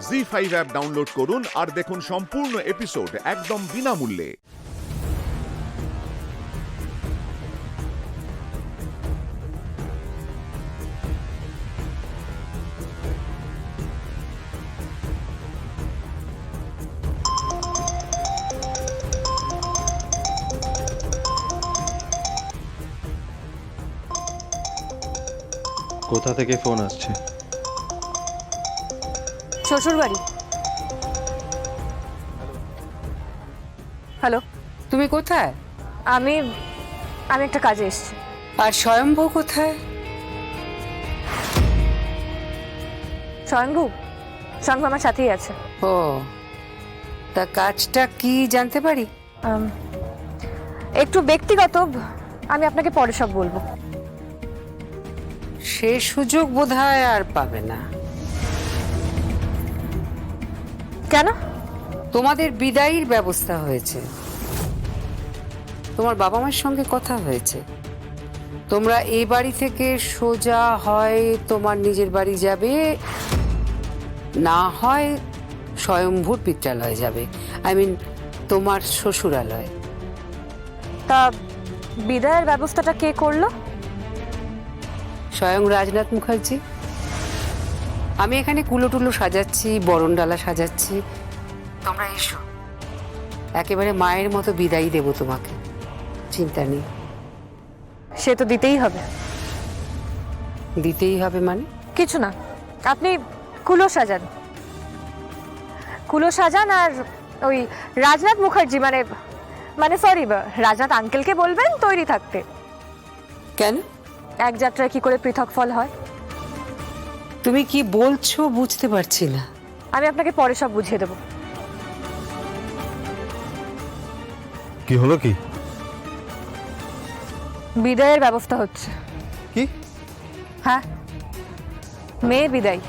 ZEE5 app download করুন আর দেখুন সম্পূর্ণ এপিসোড একদম বিনামূল্যে। কোথা থেকে ফোন আসছে? শ্বশুর বাড়ি। হ্যালো, তুমি কোথায়? আমি আমি একটা কাজে এসেছি। আর স্বয়ম্ভু কোথায়? স্বয়ংভু স্বয়ংভু আমার সাথেই আছে। ও, তা কাজটা কি জানতে পারি? আম, একটু ব্যক্তিগত, আমি আপনাকে পরে সব বলবো। সে সুযোগ বোধহয় আর পাবে না। কেন? তোমাদের বিদায়ীর ব্যবস্থা হয়েছে, তোমার বাবা মার সঙ্গে কথা হয়েছে। তোমরা এই বাড়ি থেকে সোজা হয় তোমার নিজের বাড়ি যাবে, না হয় স্বয়ম্ভূর পিত্রালয়ে যাবে, আই মিন তোমার শ্বশুরালয়। তা বিদায়ের ব্যবস্থাটা কে করলো? স্বয়ং রাজনাথ মুখার্জি। আমি এখানে কুলোটুলো সাজাচ্ছি, বরণডালা সাজাচ্ছি, তোমরা এসো, একেবারে মায়ের মতো বিদায় দেব তোমাকে, চিন্তা নেই। সে তো দিতেই হবে। দিতেই হবে মানে? কিছু না, আপনি কুলো সাজান, কুলো সাজান আর ওই রাজনাথ মুখার্জি মানে মানে সরি রাজনাথ আঙ্কেলকে বলবেন তৈরি থাকতে। কেন? এক যাত্রায় কি করে পৃথক ফল হয়? তুমি কি বলছো বুঝতে পারছি না। আমি আপনাকে পরে সব বুঝিয়ে দেবো। কি হলো? কি বিদায়ের ব্যবস্থা হচ্ছে। কি? হ্যাঁ, মেয়ে বিদায়,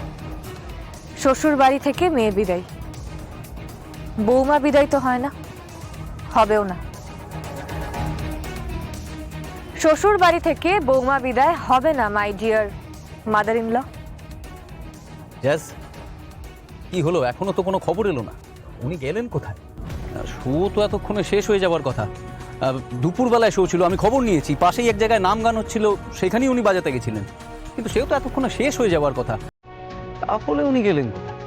শ্বশুর বাড়ি থেকে মেয়ে বিদায়। বৌমা বিদায় তো হয় না, হবেও না। শ্বশুর বাড়ি থেকে বৌমা বিদায় হবে না, my dear mother in law. জাজ, কি হলো? এখনো তো কোনো খবর এলো না। উনি গেলেন কোথায়? শো তো এতক্ষণে শেষ হয়ে যাওয়ার কথা। দুপুরবেলায় শো ছিল, আমি খবর নিয়েছি। পাশেই এক জায়গায় নাম গান হচ্ছিল, সেখানেই উনি বাজাতে গেছিলেন, কিন্তু সেও তো এতক্ষণে শেষ হয়ে যাওয়ার কথা। তাহলে উনি গেলেন কোথায়?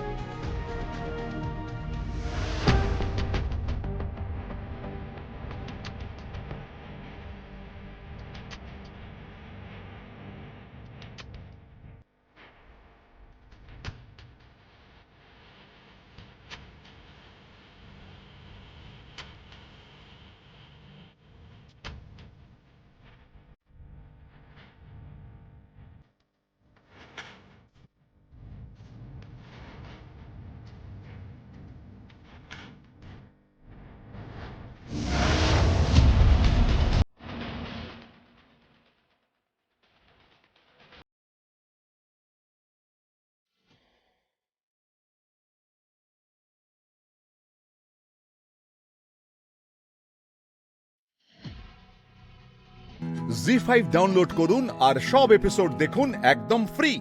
জি5 ডাউনলোড করুন আর সব এপিসোড দেখুন একদম ফ্রি।